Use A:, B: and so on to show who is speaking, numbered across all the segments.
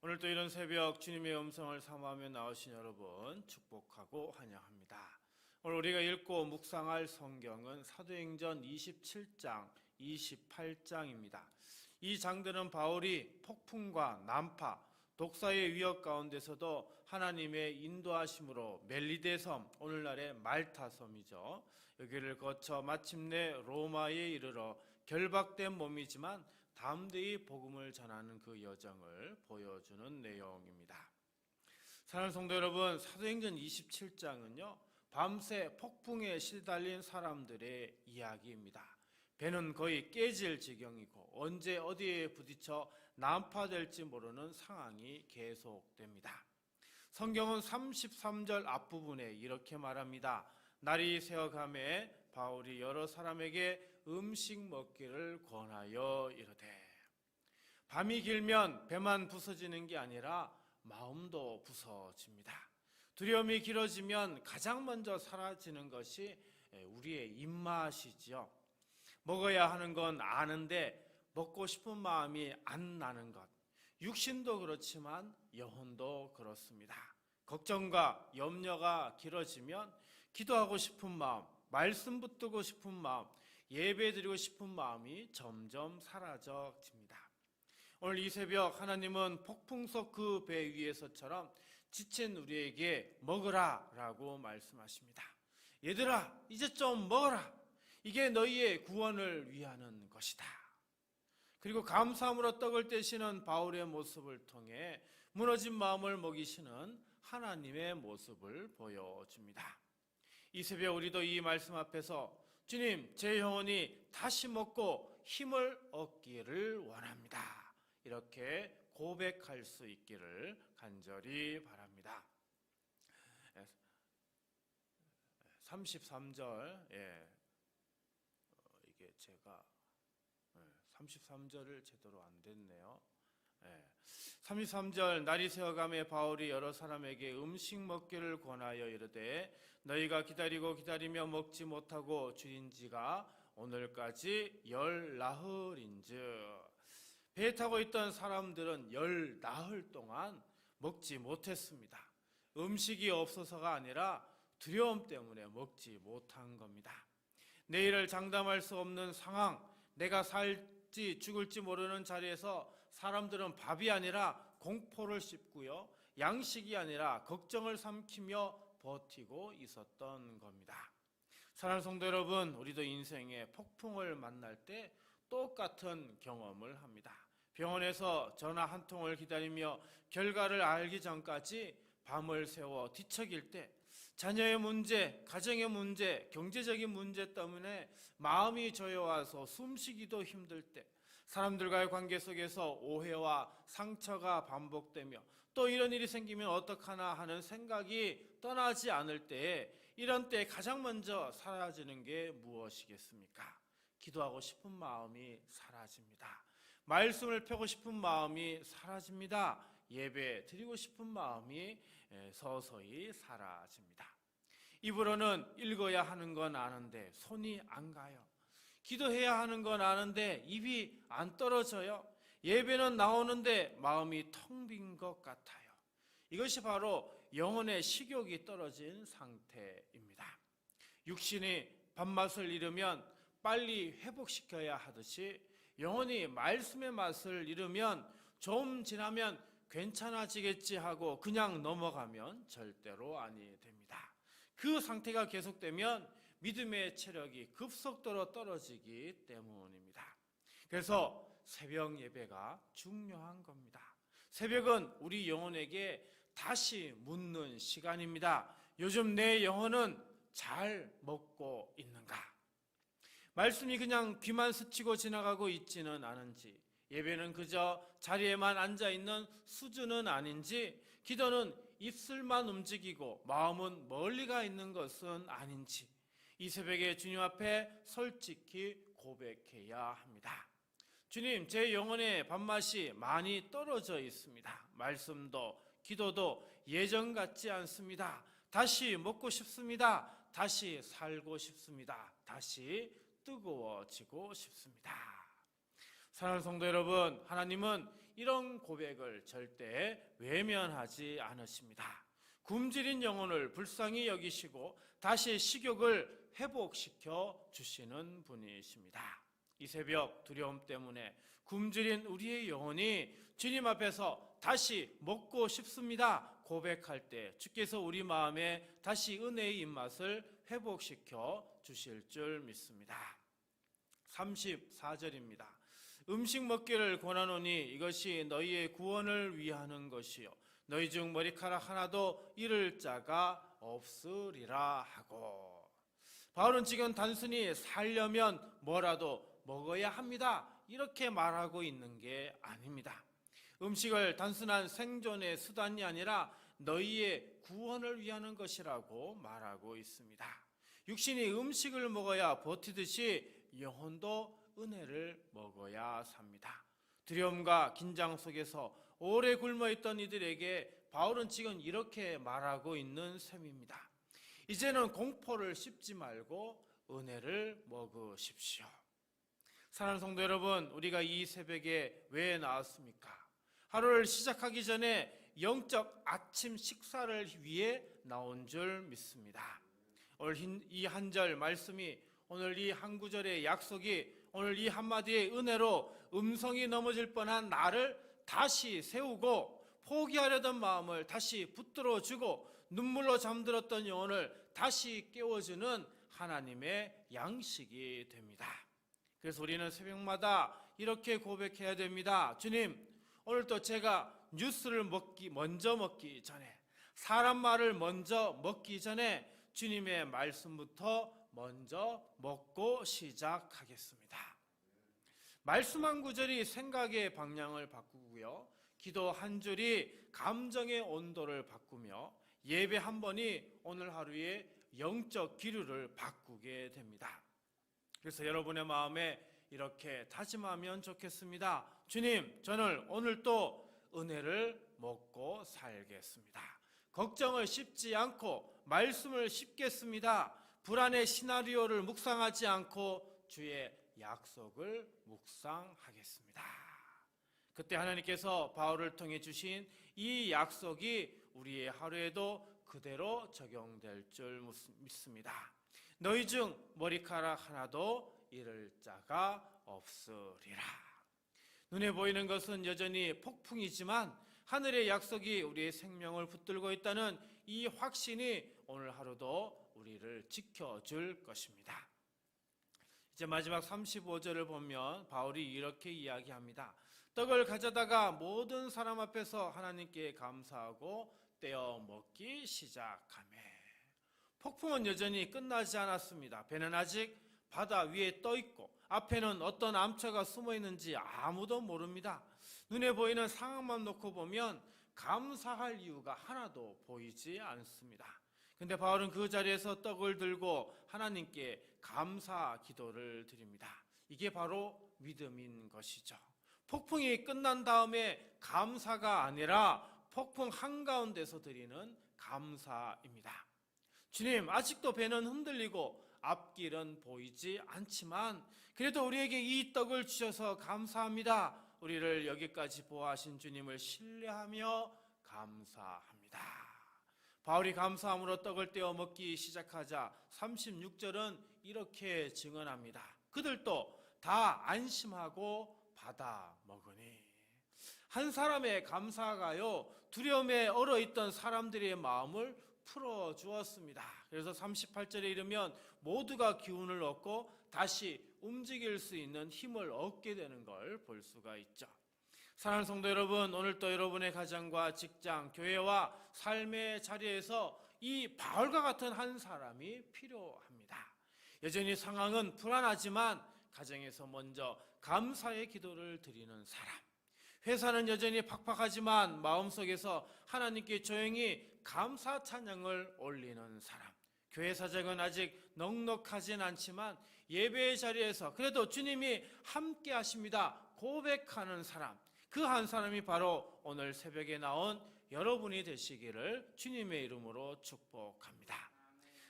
A: 오늘도 이런 새벽 주님의 음성을 사모하며 나오신 여러분 축복하고 환영합니다. 오늘 우리가 읽고 묵상할 성경은 사도행전 27장, 28장입니다. 이 장들은 바울이 폭풍과 난파, 독사의 위협 가운데서도 하나님의 인도하심으로 멜리데 섬, 오늘날의 말타 섬이죠. 여기를 거쳐 마침내 로마에 이르러 결박된 몸이지만 담대히 복음을 전하는 그 여정을 보여주는 내용입니다. 사랑하는 성도 여러분, 사도행전 27장은요 밤새 폭풍에 시달린 사람들의 이야기입니다. 배는 거의 깨질 지경이고 언제 어디에 부딪혀 난파될지 모르는 상황이 계속됩니다. 성경은 33절 앞부분에 이렇게 말합니다. 날이 새어가매 바울이 여러 사람에게 음식 먹기를 권하여 이르되. 밤이 길면 배만 부서지는 게 아니라 마음도 부서집니다. 두려움이 길어지면 가장 먼저 사라지는 것이 우리의 입맛이지요. 먹어야 하는 건 아는데 먹고 싶은 마음이 안 나는 것. 육신도 그렇지만 영혼도 그렇습니다. 걱정과 염려가 길어지면 기도하고 싶은 마음, 말씀 붙들고 싶은 마음, 예배 드리고 싶은 마음이 점점 사라져집니다. 오늘 이 새벽 하나님은 폭풍 속 그 배 위에서처럼 지친 우리에게 먹으라 라고 말씀하십니다. 얘들아, 이제 좀 먹어라. 이게 너희의 구원을 위하는 것이다. 그리고 감사함으로 떡을 떼시는 바울의 모습을 통해 무너진 마음을 먹이시는 하나님의 모습을 보여줍니다. 이 새벽 우리도 이 말씀 앞에서 주님, 제 영혼이 다시 먹고 힘을 얻기를 원합니다. 이렇게 고백할 수 있기를 간절히 바랍니다. 33절, 이게 제가 33절을 제대로 안 됐네요. 33절 날이 새어가매 바울이 여러 사람에게 음식 먹기를 권하여 이르되 너희가 기다리고 기다리며 먹지 못하고 줄인 지가 오늘까지 열 나흘인즉. 배 타고 있던 사람들은 열 나흘 동안 먹지 못했습니다. 음식이 없어서가 아니라 두려움 때문에 먹지 못한 겁니다. 내일을 장담할 수 없는 상황, 내가 살지 죽을지 모르는 자리에서 사람들은 밥이 아니라 공포를 씹고요, 양식이 아니라 걱정을 삼키며 버티고 있었던 겁니다. 사랑하는 성도 여러분, 우리도 인생의 폭풍을 만날 때 똑같은 경험을 합니다. 병원에서 전화 한 통을 기다리며 결과를 알기 전까지 밤을 새워 뒤척일 때, 자녀의 문제, 가정의 문제, 경제적인 문제 때문에 마음이 저여와서 숨쉬기도 힘들 때, 사람들과의 관계 속에서 오해와 상처가 반복되며 또 이런 일이 생기면 어떡하나 하는 생각이 떠나지 않을 때에, 이런 때에 가장 먼저 사라지는 게 무엇이겠습니까? 기도하고 싶은 마음이 사라집니다. 말씀을 펴고 싶은 마음이 사라집니다. 예배 드리고 싶은 마음이 서서히 사라집니다. 입으로는 읽어야 하는 건 아는데 손이 안 가요. 기도해야 하는 건 아는데 입이 안 떨어져요. 예배는 나오는데 마음이 텅 빈 것 같아요. 이것이 바로 영혼의 식욕이 떨어진 상태입니다. 육신이 밥맛을 잃으면 빨리 회복시켜야 하듯이 영혼이 말씀의 맛을 잃으면 좀 지나면 괜찮아지겠지 하고 그냥 넘어가면 절대로 아니 됩니다. 그 상태가 계속되면 믿음의 체력이 급속도로 떨어지기 때문입니다. 그래서 새벽 예배가 중요한 겁니다. 새벽은 우리 영혼에게 다시 묻는 시간입니다. 요즘 내 영혼은 잘 먹고 있는가? 말씀이 그냥 귀만 스치고 지나가고 있지는 않은지, 예배는 그저 자리에만 앉아있는 수준은 아닌지, 기도는 입술만 움직이고 마음은 멀리 가 있는 것은 아닌지, 이 새벽에 주님 앞에 솔직히 고백해야 합니다. 주님, 제 영혼의 밥맛이 많이 떨어져 있습니다. 말씀도 기도도 예전 같지 않습니다. 다시 먹고 싶습니다. 다시 살고 싶습니다. 다시 뜨거워지고 싶습니다. 사랑하는 성도 여러분, 하나님은 이런 고백을 절대 외면하지 않으십니다. 굶주린 영혼을 불쌍히 여기시고 다시 식욕을 회복시켜 주시는 분이십니다. 이 새벽 두려움 때문에 굶주린 우리의 영혼이 주님 앞에서 다시 먹고 싶습니다 고백할 때 주께서 우리 마음에 다시 은혜의 입맛을 회복시켜 주실 줄 믿습니다. 34절입니다. 음식 먹기를 권하노니 이것이 너희의 구원을 위하는 것이요 너희 중 머리카락 하나도 잃을 자가 없으리라 하고, 바울은 지금 단순히 살려면 뭐라도 먹어야 합니다 이렇게 말하고 있는 게 아닙니다. 음식을 단순한 생존의 수단이 아니라 너희의 구원을 위하는 것이라고 말하고 있습니다. 육신이 음식을 먹어야 버티듯이 영혼도 은혜를 먹어야 삽니다. 두려움과 긴장 속에서 오래 굶어있던 이들에게 바울은 지금 이렇게 말하고 있는 셈입니다. 이제는 공포를 씹지 말고 은혜를 먹으십시오. 사랑하는 성도 여러분, 우리가 이 새벽에 왜 나왔습니까? 하루를 시작하기 전에 영적 아침 식사를 위해 나온 줄 믿습니다. 오늘 이 한 절 말씀이, 오늘 이 한 구절의 약속이, 오늘 이 한마디의 은혜로 음성이 넘어질 뻔한 나를 다시 세우고 포기하려던 마음을 다시 붙들어주고 눈물로 잠들었던 영혼을 다시 깨워주는 하나님의 양식이 됩니다. 그래서 우리는 새벽마다 이렇게 고백해야 됩니다. 주님, 오늘도 제가 뉴스를 먼저 먹기 전에, 사람 말을 먼저 먹기 전에 주님의 말씀부터 먼저 먹고 시작하겠습니다. 말씀 한 구절이 생각의 방향을 바꾸고요, 기도 한 줄이 감정의 온도를 바꾸며 예배 한 번이 오늘 하루의 영적 기류를 바꾸게 됩니다. 그래서 여러분의 마음에 이렇게 다짐하면 좋겠습니다. 주님, 저는 오늘 또 은혜를 먹고 살겠습니다. 걱정을 씹지 않고 말씀을 씹겠습니다. 불안의 시나리오를 묵상하지 않고 주의 약속을 묵상하겠습니다. 그때 하나님께서 바울을 통해 주신 이 약속이 우리의 하루에도 그대로 적용될 줄 믿습니다. 너희 중 머리카락 하나도 잃을 자가 없으리라. 눈에 보이는 것은 여전히 폭풍이지만 하늘의 약속이 우리의 생명을 붙들고 있다는 이 확신이 오늘 하루도 우리를 지켜줄 것입니다. 이제 마지막 35절을 보면 바울이 이렇게 이야기합니다. 떡을 가져다가 모든 사람 앞에서 하나님께 감사하고 떼어 먹기 시작하매. 폭풍은 여전히 끝나지 않았습니다. 배는 아직 바다 위에 떠 있고 앞에는 어떤 암초가 숨어 있는지 아무도 모릅니다. 눈에 보이는 상황만 놓고 보면 감사할 이유가 하나도 보이지 않습니다. 근데 바울은 그 자리에서 떡을 들고 하나님께 감사 기도를 드립니다. 이게 바로 믿음인 것이죠. 폭풍이 끝난 다음에 감사가 아니라 폭풍 한가운데서 드리는 감사입니다. 주님, 아직도 배는 흔들리고 앞길은 보이지 않지만 그래도 우리에게 이 떡을 주셔서 감사합니다. 우리를 여기까지 보호하신 주님을 신뢰하며 감사합니다. 바울이 감사함으로 떡을 떼어 먹기 시작하자 36절은 이렇게 증언합니다. 그들도 다 안심하고 받아 먹으니. 한 사람의 감사가요, 두려움에 얼어있던 사람들의 마음을 풀어주었습니다. 그래서 38절에 이르면 모두가 기운을 얻고 다시 움직일 수 있는 힘을 얻게 되는 걸 볼 수가 있죠. 사랑하는 성도 여러분, 오늘도 여러분의 가정과 직장, 교회와 삶의 자리에서 이 바울과 같은 한 사람이 필요합니다. 여전히 상황은 불안하지만 가정에서 먼저 감사의 기도를 드리는 사람, 회사는 여전히 팍팍하지만 마음속에서 하나님께 조용히 감사 찬양을 올리는 사람, 교회 사정은 아직 넉넉하진 않지만 예배의 자리에서 그래도 주님이 함께 하십니다 고백하는 사람, 그 한 사람이 바로 오늘 새벽에 나온 여러분이 되시기를 주님의 이름으로 축복합니다.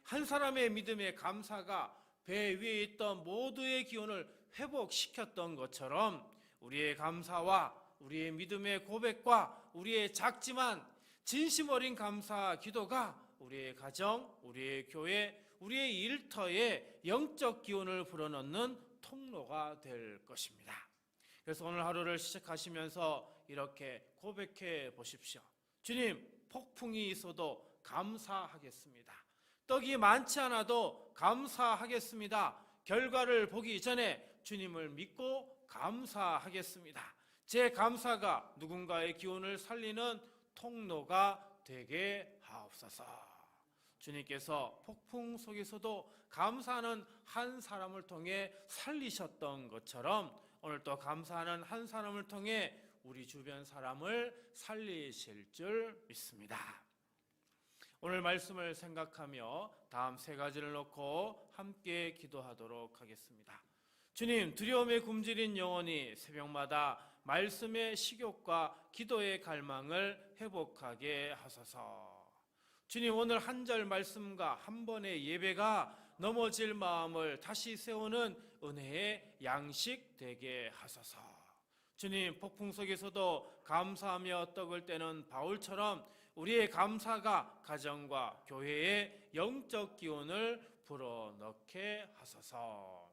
A: 한 사람의 믿음의 감사가 배 위에 있던 모두의 기운을 회복시켰던 것처럼 우리의 감사와 우리의 믿음의 고백과 우리의 작지만 진심 어린 감사 기도가 우리의 가정, 우리의 교회, 우리의 일터에 영적 기운을 불어넣는 통로가 될 것입니다. 그래서 오늘 하루를 시작하시면서 이렇게 고백해 보십시오. 주님, 폭풍이 있어도 감사하겠습니다. 떡이 많지 않아도 감사하겠습니다. 결과를 보기 전에 주님을 믿고 감사하겠습니다. 제 감사가 누군가의 기운을 살리는 통로가 되게 하옵소서. 주님께서 폭풍 속에서도 감사하는 한 사람을 통해 살리셨던 것처럼 오늘 또 감사하는 한 사람을 통해 우리 주변 사람을 살리실 줄 믿습니다. 오늘 말씀을 생각하며 다음 세 가지를 놓고 함께 기도하도록 하겠습니다. 주님, 두려움에 굶주린 영혼이 새벽마다 말씀의 식욕과 기도의 갈망을 회복하게 하소서. 주님, 오늘 한 절 말씀과 한 번의 예배가 넘어질 마음을 다시 세우는 은혜의 양식 되게 하소서. 주님, 폭풍 속에서도 감사하며 떡을 떼는 바울처럼 우리의 감사가 가정과 교회에 영적 기운을 불어넣게 하소서.